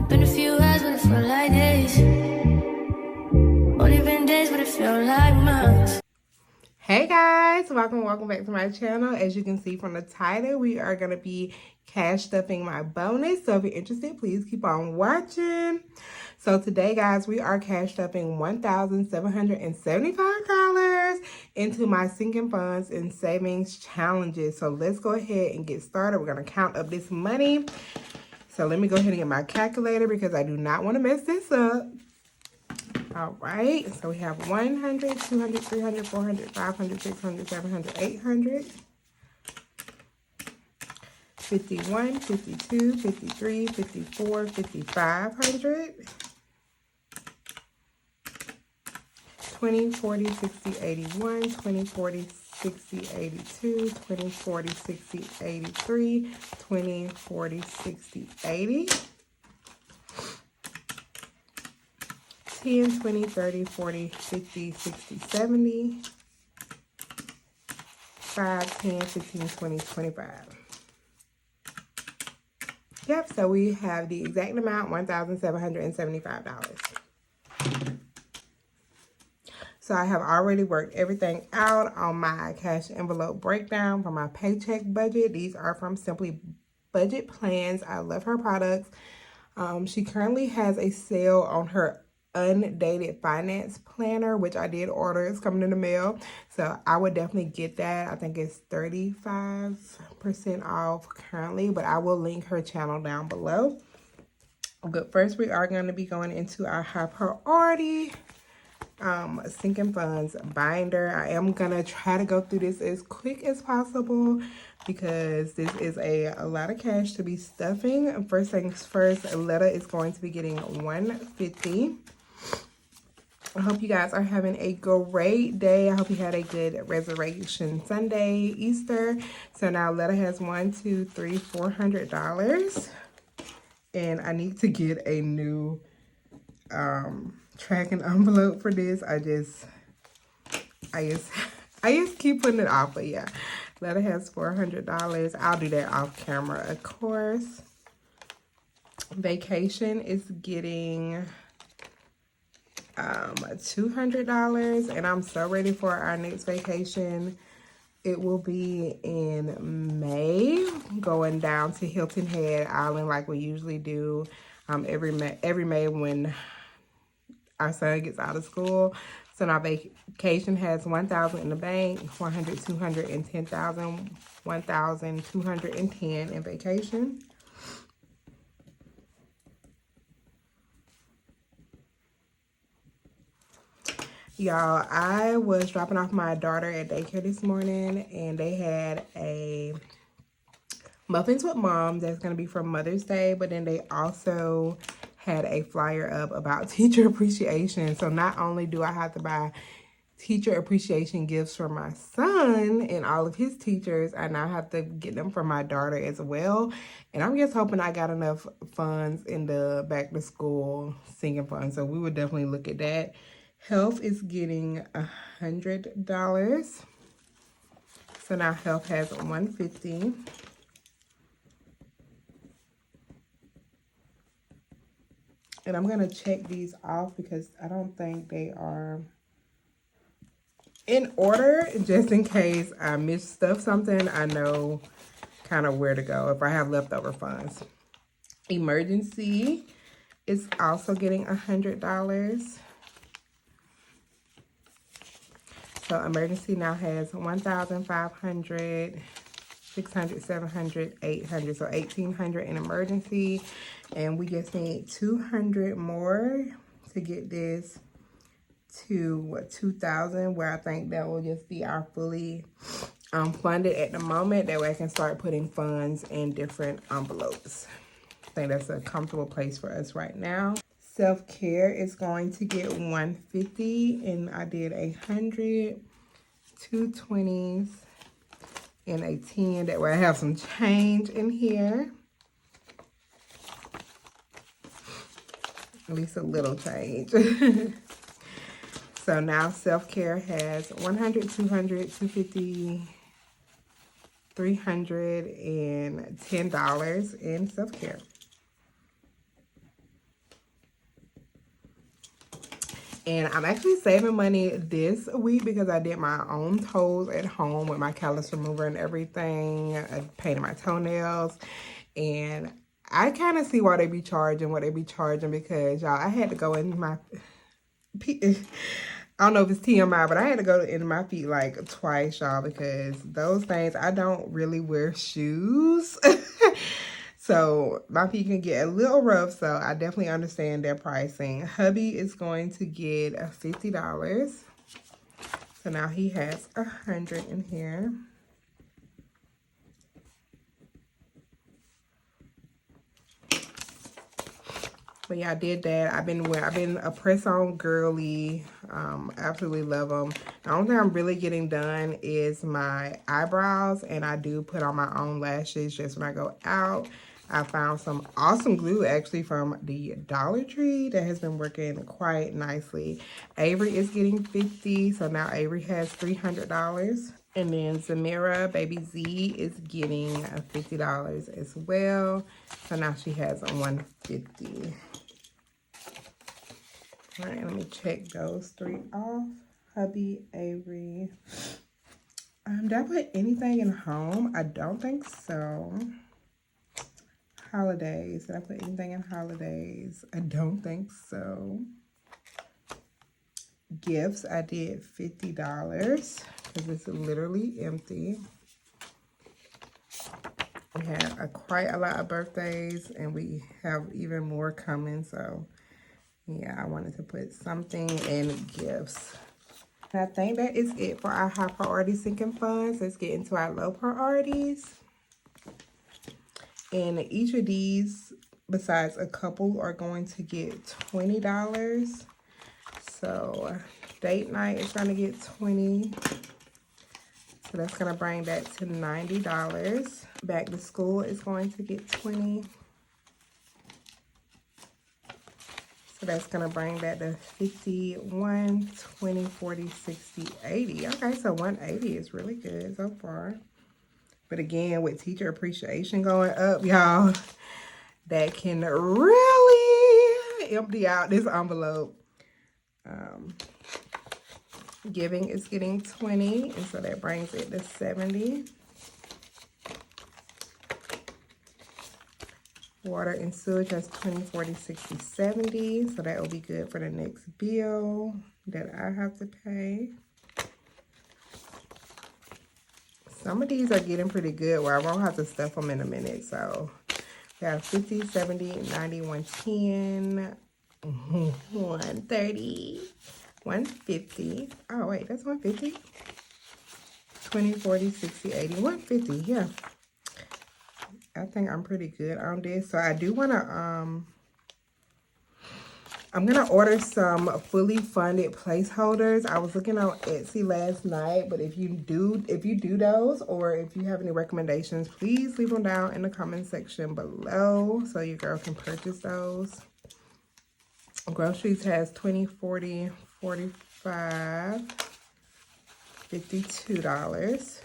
Only been a few hours, but it felt like days. Only been days, but it felt like months. Hey guys, welcome back to my channel. As you can see from the title, we are going to be cash stuffing my bonus. So if you're interested, please keep on watching. So today, guys, we are cash stuffing $1,775 into my sinking funds and savings challenges. So let's go ahead and get started. We're going to count up this money. So let me go ahead and get my calculator because I do not want to mess this up. All right, so we have 100, 200, 300, 400, 500, 600, 700, 800, 51, 52, 53, 54, 5500, 20, 40, 60, 81, 20, 40, 60, 82, 20, 40, 60, 83, 20, 40, 60, 80. 10, 20, 30, 40, 50, 60, 70, 5, 10, 15, 20, 25. Yep, so we have the exact amount, $1,775. So I have already worked everything out on my cash envelope breakdown for my paycheck budget. These are from Simply Budget Plans. I love her products. She currently has a sale on her undated finance planner, which I did order. It's coming in the mail, so I would definitely get that. I think it's 35% off currently, but I will link her channel down below. But first, we are going to be going into our high priority sinking funds binder. I am gonna try to go through this as quick as possible because this is a lot of cash to be stuffing. First things first, Letta is going to be getting $150. I hope you guys are having a great day. I hope you had a good Resurrection Sunday, Easter. So now Letta has $400. And I need to get a new tracking envelope for this. I just keep putting it off, but yeah. Letta has $400. I'll do that off camera, of course. Vacation is getting $200, and I'm so ready for our next vacation. It will be in May, going down to Hilton Head Island like we usually do every May when our son gets out of school. So now vacation has $1,000 in the bank, 100, 200, and 10,000, 1,210 in vacation. Y'all, I was dropping off my daughter at daycare this morning, and they had a Muffins with Mom that's going to be for Mother's Day, but then they also had a flyer up about teacher appreciation. So not only do I have to buy teacher appreciation gifts for my son and all of his teachers, I now have to get them for my daughter as well. And I'm just hoping I got enough funds in the back to school singing fund. So we would definitely look at that. Health is getting $100. So now Health has $150. And I'm going to check these off because I don't think they are in order. Just in case I misstuff something, I know kind of where to go if I have leftover funds. Emergency is also getting $100. So emergency now has 1,500, 600, 700, 800. So 1,800 in emergency. And we just need 200 more to get this to 2,000, where I think that will just be our fully funded at the moment. That way I can start putting funds in different envelopes. I think that's a comfortable place for us right now. Self-care is going to get $150, and I did 100, 2 20s, and a 10. That way I have some change in here. At least a little change. So now self-care has 100, 200, 250, $310 in self-care. And I'm actually saving money this week because I did my own toes at home with my callus remover and everything. I painted my toenails. And I kind of see why they be charging what they be charging because, y'all, I had to go in my... I don't know if it's TMI, but I had to go in my feet like twice, y'all, because those things, I don't really wear shoes. So my feet can get a little rough, so I definitely understand their pricing. Hubby is going to get $50. So now he has 100 in here. But yeah, I did that. I've been a press-on girly. Absolutely love them. The only thing I'm really getting done is my eyebrows, and I do put on my own lashes just when I go out. I found some awesome glue actually from the Dollar Tree that has been working quite nicely. Avery is getting 50, so now Avery has $300. And then Zamira, baby Z, is getting $50 as well. So now she has 150. All right, let me check those three off. Hubby, Avery. Did I put anything in home? I don't think so. Holidays. Did I put anything in holidays? I don't think so. Gifts, I did $50 because it's literally empty. We had quite a lot of birthdays and we have even more coming, so yeah, I wanted to put something in gifts. And I think that is it for our high priority sinking funds. Let's get into our low priorities. And each of these, besides a couple, are going to get $20. So date night is going to get 20. So that's going to bring that to $90. Back to school is going to get 20. So that's going to bring that to 51, 20, 40, 60, 80. Okay, so 180 is really good so far. But again, with teacher appreciation going up, y'all, that can really empty out this envelope. Giving is getting 20, and so that brings it to 70. Water and sewage, that's 20, 40, 60, 70. So that will be good for the next bill that I have to pay. Some of these are getting pretty good where I won't have to stuff them in a minute. So we have 50, 70, 90, 110, 130, 150. Oh, wait, that's 150? 20, 40, 60, 80, 150, yeah. I think I'm pretty good on this. So I do want to, I'm going to order some fully funded placeholders. I was looking on Etsy last night, but if you do those, or if you have any recommendations, please leave them down in the comment section below so your girl can purchase those. Groceries has 20, 40, 45, $52.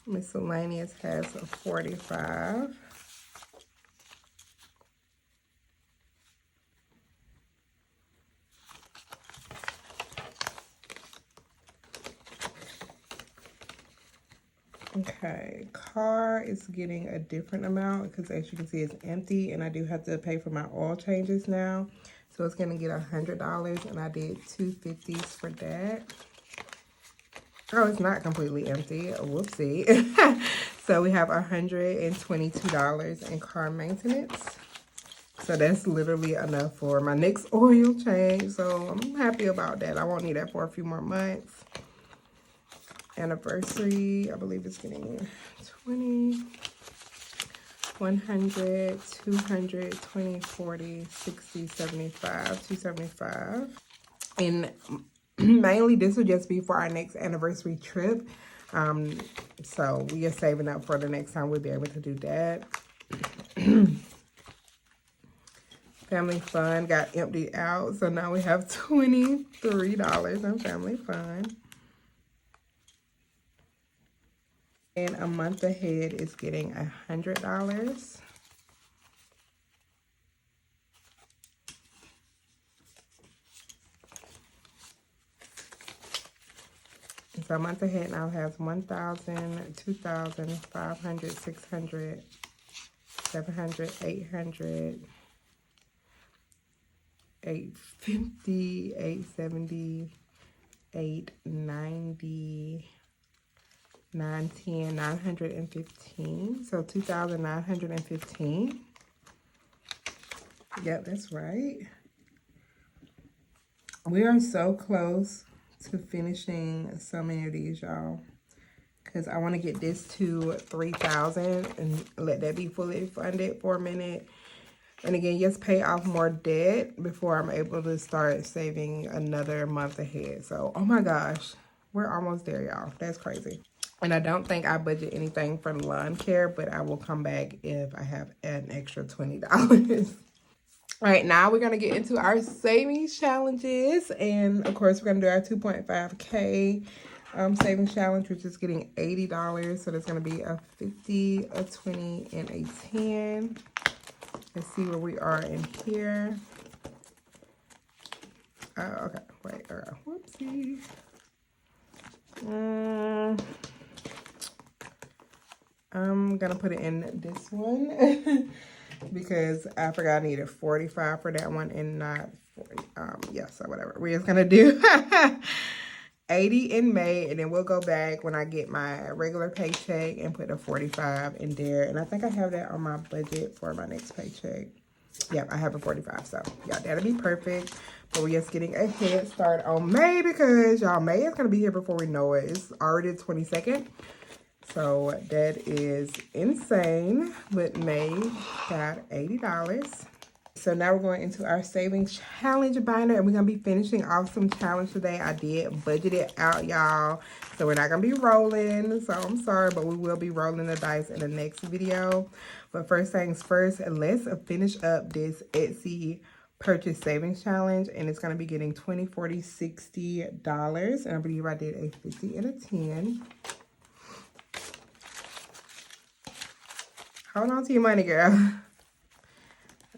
Miscellaneous has a 45. Okay, car is getting a different amount because as you can see it's empty and I do have to pay for my oil changes now. So it's gonna get $100 and I did 250s for that. Oh, it's not completely empty. Whoopsie. So we have $122 in car maintenance. So that's literally enough for my next oil change. So I'm happy about that. I won't need that for a few more months. Anniversary, I believe it's getting 20, 100, 200, 20, 40, 60, 75, 275. And mainly this would just be for our next anniversary trip. So we are saving up for the next time we'll be able to do that. Family Fun got emptied out, so now we have $23 in Family Fun. And a month ahead is getting $100. So a month ahead now has 1,000, 2,000, 500, 600, 700, 800, 850, 870, 890, 910, 915. So 2,915. Yep, that's right. We are so close to finishing so many of these, y'all, because I want to get this to 3,000 and let that be fully funded for a minute. And again, just pay off more debt before I'm able to start saving another month ahead. So, oh my gosh, we're almost there, y'all. That's crazy. And I don't think I budget anything for lawn care, but I will come back if I have an extra $20. All right, now we're going to get into our savings challenges. And, of course, we're going to do our 2.5K savings challenge, which is getting $80. So that's going to be a 50, a 20, and a 10. Let's see where we are in here. Okay, wait, whoopsie. I'm going to put it in this one. Because I forgot I needed 45 for that one and not 40. Yeah, so whatever. We're just gonna do 80 in May, and then we'll go back when I get my regular paycheck and put a 45 in there. And I think I have that on my budget for my next paycheck. Yep, I have a 45, so yeah, that'll be perfect. But we're just getting a head start on May because y'all, May is gonna be here before we know it. It's already the 22nd. So that is insane, but May got $80. So now we're going into our savings challenge binder, and we're going to be finishing off some challenge today. I did budget it out, y'all. So we're not going to be rolling, so I'm sorry, but we will be rolling the dice in the next video. But first things first, let's finish up this Etsy purchase savings challenge, and it's going to be getting $20, $40, $60. And I believe I did a 50 and a 10. Hold on to your money, girl.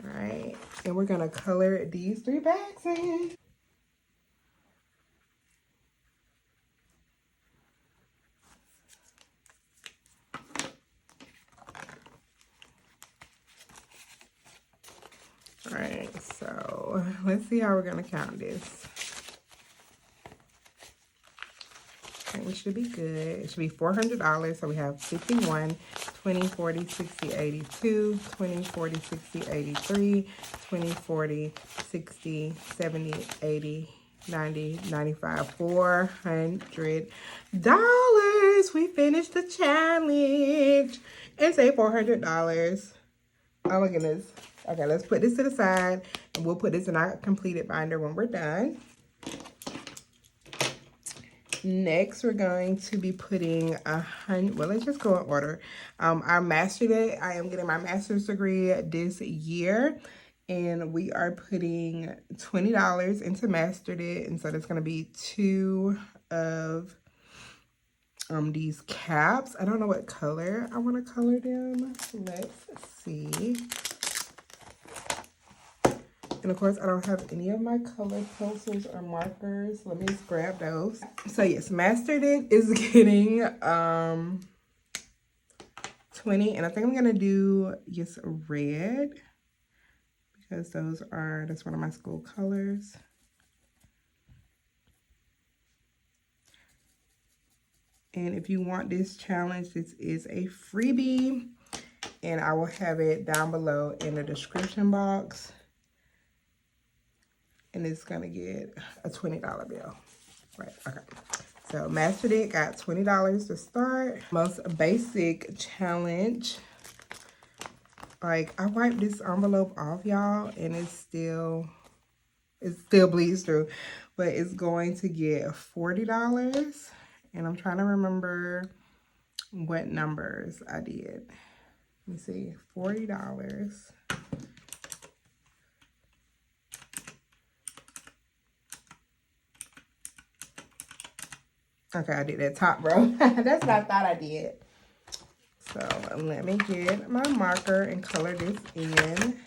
All right. And we're going to color these 3 bags in. All right. So let's see how we're going to count this. Okay, we should be good. It should be $400. So we have 51, 20, 40, 60, 82, 20, 40, 60, 83, 20, 40, 60, 70, 80, 90, 95, $400. We finished the challenge and saved $400. Oh my goodness. Okay, let's put this to the side and we'll put this in our completed binder when we're done. Next, we're going to be putting well, let's just go in order. Our master day, I am getting my master's degree this year, and we are putting $20 into mastered it, and so that's going to be 2 of these caps. I don't know what color I want to color them. Let's see. And of course, I don't have any of my color pencils or markers. Let me just grab those. So yes, mastered it is getting 20. And I think I'm gonna do just red because that's one of my school colors. And if you want this challenge, this is a freebie. And I will have it down below in the description box. And it's gonna get a $20 bill. Right, okay. So mastered it, got $20 to start. Most basic challenge. Like, I wiped this envelope off, y'all, and it still bleeds through. But it's going to get $40. And I'm trying to remember what numbers I did. Let me see, $40. Okay, I did that top row. That's what I thought I did. So let me get my marker and color this in.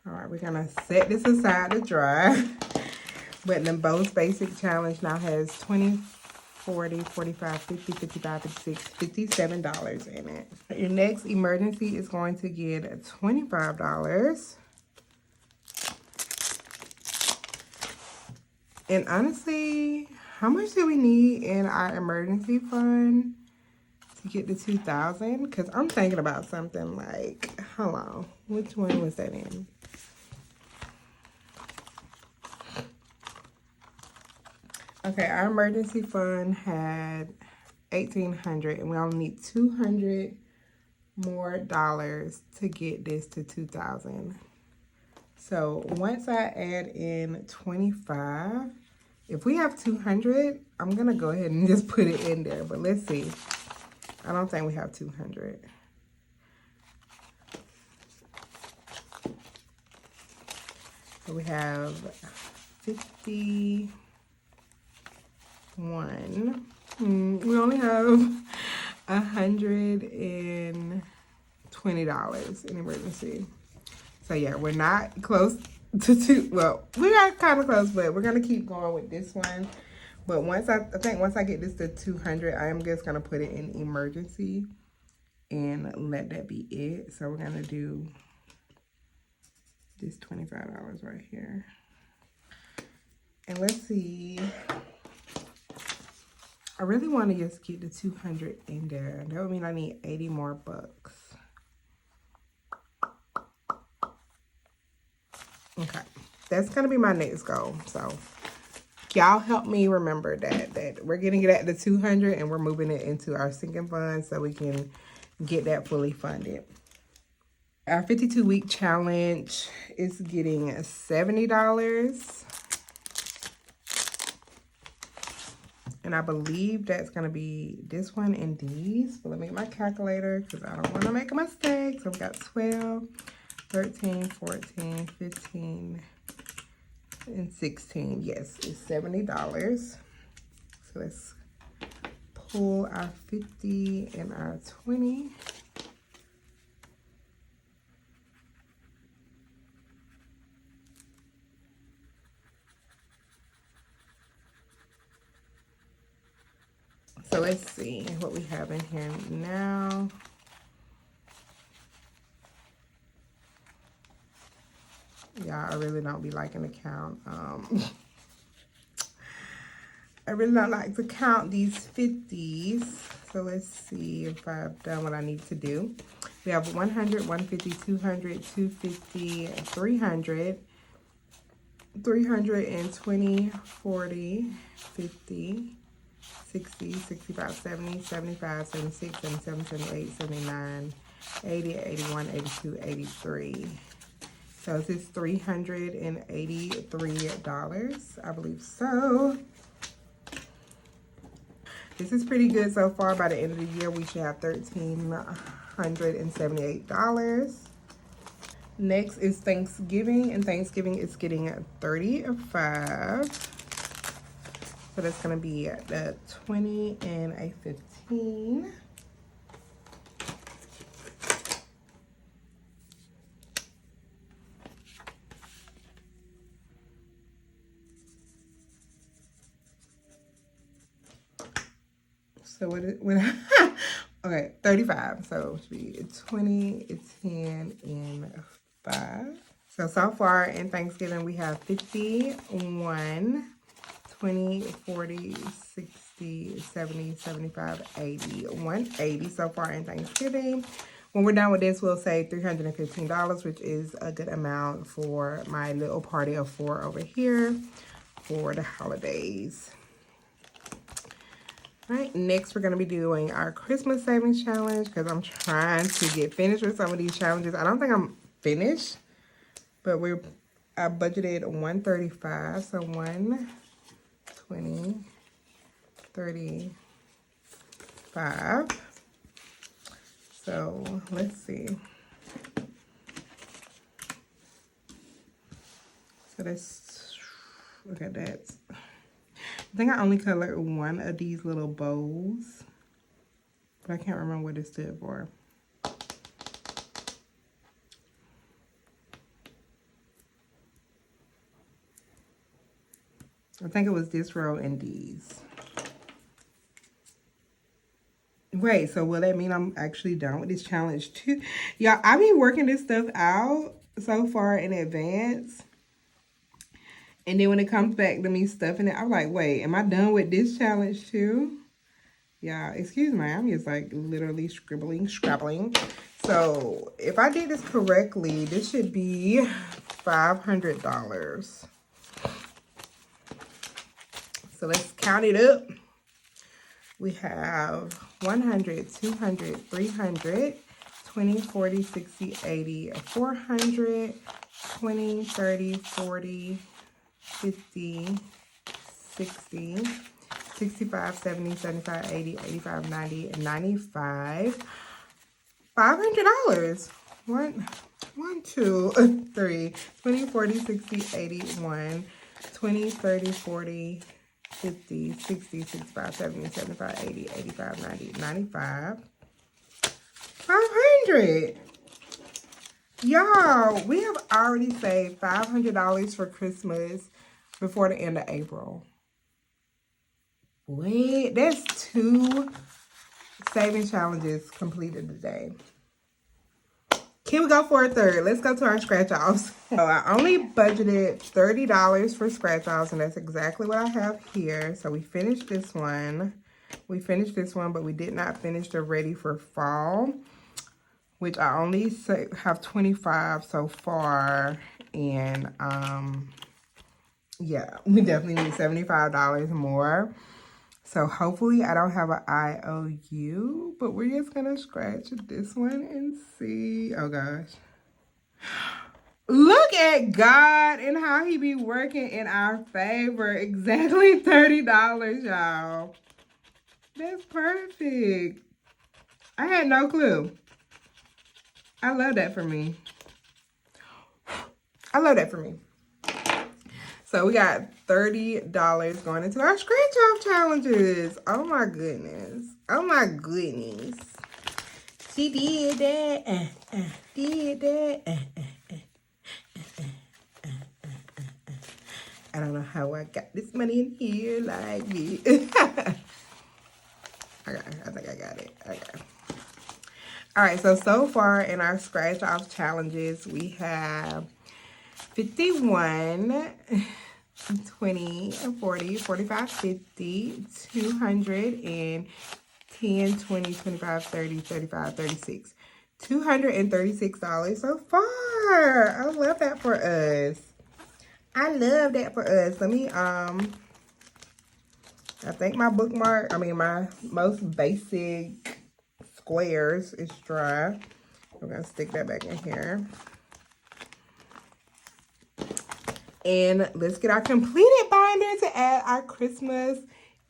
All right, we're gonna set this aside to dry. But the Bo's Basic Challenge now has 20, 40, 45, 50, 55, 56, $57 in it. Your next emergency is going to get $25. And honestly, how much do we need in our emergency fund to get to 2,000? Because I'm thinking about something like, hold on, which one was that in? Okay, our emergency fund had 1,800, and we only need 200 more dollars to get this to 2,000. So once I add in 25, if we have 200, I'm gonna go ahead and just put it in there. But let's see. I don't think we have 200. So we have 51. We only have $120 in emergency. So yeah, we're not close to two. Well, we are kind of close, but we're gonna keep going with this one. But once I think once I get this to 200, I am just gonna put it in emergency and let that be it. So we're gonna do this $25 right here. And let's see. I really want to just get the 200 in there. That would mean I need 80 more bucks. Okay, that's gonna be my next goal. So y'all help me remember that we're getting it at the 200 and we're moving it into our sinking fund so we can get that fully funded. Our 52-week challenge is getting $70. And I believe that's going to be this one and these. But let me get my calculator because I don't want to make a mistake. So we got 12, 13, 14, 15, and 16. Yes, it's $70. So let's pull our 50 and our 20. So let's see what we have in here now. Yeah, I really don't be liking to count. I really don't like to count these 50s. So let's see if I've done what I need to do. We have 100, 150, 200, 250, 300, 320, 40, 50, 60, 65, 70, 75, 76, 77, 78, 79, 80, 81, 82, 83. So this is $383, I believe so. This is pretty good so far. By the end of the year, we should have $1,378. Next is Thanksgiving, and Thanksgiving is getting 35. So that's gonna be the 20 and a 15. So okay, 35. So it should be 20, 10, and 5. So far in Thanksgiving, we have 51, 20, 40, 60, 70, 75, 80, 180 so far in Thanksgiving. When we're done with this, we'll save $315, which is a good amount for my little party of 4 over here for the holidays. All right, next we're going to be doing our Christmas Savings Challenge because I'm trying to get finished with some of these challenges. I don't think I'm finished, but we're I budgeted 135, so 120, 35. So let's see. So that's, look at that. I think I only colored one of these little bows, but I can't remember what it stood for. I think it was this row and these. Wait, so will that mean I'm actually done with this challenge too? Y'all, I've been working this stuff out so far in advance. And then when it comes back to me stuffing it, I'm like, wait, am I done with this challenge too? Yeah, excuse me, I'm just like literally scrabbling. So if I did this correctly, this should be $500. So let's count it up. We have 100, 200, 300, 20, 40, 60, 80, 400, 20, 30, 40, 50, 60, 65, 70, 75, 80, 85, 90, 95. $500. One, 2, 3, 20, 40, 60, 80, 1, 20, 30, 40, 50, 60, 65, 70, 75, 80, 85, 90, 95. 500. Y'all, we have already saved $500 for Christmas before the end of April. Wait, that's 2 saving challenges completed today. Can we go for a third? Let's go to our scratch offs. So I only budgeted $30 for scratch offs, and that's exactly what I have here. So we finished this one. But we did not finish the Ready for Fall, which I only have 25 so far. And yeah, we definitely need $75 more. So hopefully I don't have an IOU, but we're just gonna scratch this one and see. Oh gosh. Look at God and how he be working in our favor. Exactly $30, y'all. That's perfect. I had no clue. I love that for me. I love that for me. So we got $30 going into our scratch off challenges. Oh my goodness. Oh my goodness. She did that. Did that. I don't know how I got this money in here like this. I think I got it. Okay. All right, so far in our scratch off challenges, we have 51, 20, 40, 45, 50, 200, and 10, 20, 25, 30, 35, 36. $236 so far. I love that for us. I love that for us. Let me, I think my my most basic squares is dry. I'm going to stick that back in here. And let's get our completed binder to add our Christmas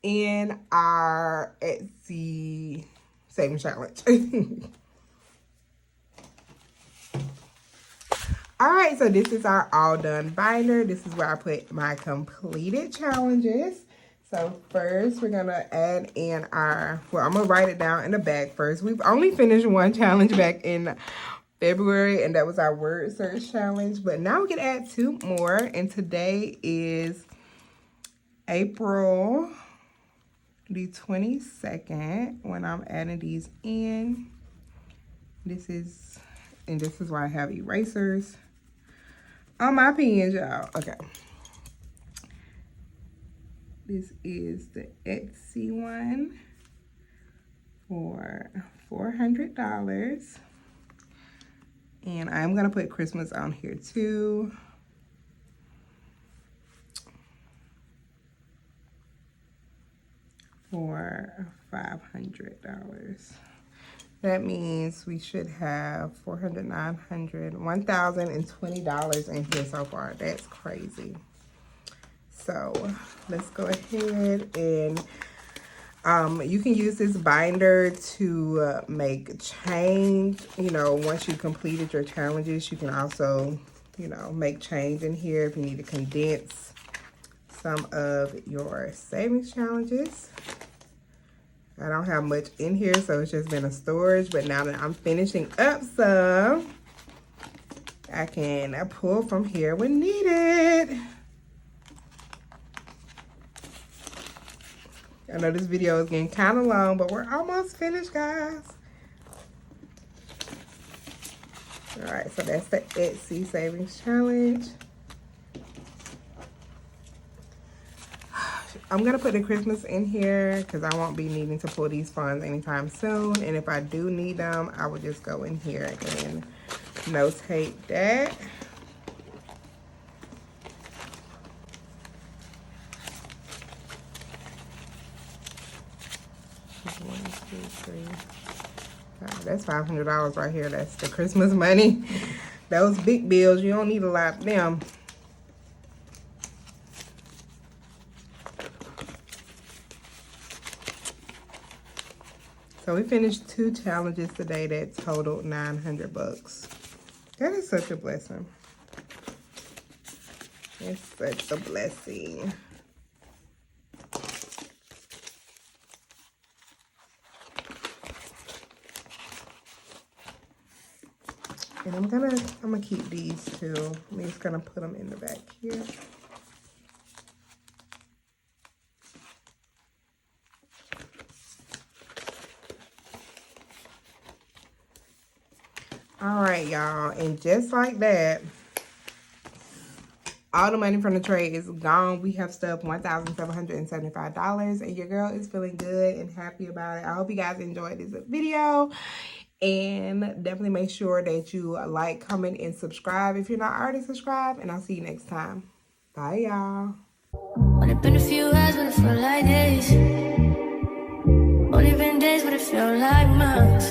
in our Etsy saving challenge. All right, so this is our all done binder. This is where I put my completed challenges. So first we're gonna add in I'm gonna write it down in the back first. We've only finished one challenge back in February, and that was our word search challenge. But now we can add 2 more, and today is April the 22nd when I'm adding these in. This is why I have erasers on my pens, y'all. Okay. This is the Etsy one for $400. And I'm going to put Christmas on here too. For $500. That means we should have $400, $900, $1,020 in here so far. That's crazy. So let's go ahead and you can use this binder to make change. You know, once you completed your challenges, you can also, you know, make change in here if you need to condense some of your savings challenges. I don't have much in here, so it's just been a storage. But now that I'm finishing up some, I can pull from here when needed. I know this video is getting kind of long, but we're almost finished, guys. All right, so that's the Etsy Savings Challenge. I'm going to put the Christmas in here because I won't be needing to pull these funds anytime soon. And if I do need them, I will just go in here and notate that. One, two, three. Oh, that's $500 right here. That's the Christmas money. Those big bills, you don't need a lot of them. So we finished 2 challenges today that totaled $900. That is such a blessing. It's such a blessing. And I'm gonna keep these too. I'm just gonna put them in the back here. All right, y'all, and just like that, all the money from the trade is gone. We have stuffed $1,775, and your girl is feeling good and happy about it. I hope you guys enjoyed this video, and definitely make sure that you like, comment, and subscribe if you're not already subscribed, and I'll see you next time. Bye, y'all. Only been a few hours, but it felt like days. Only been days, but it felt like months.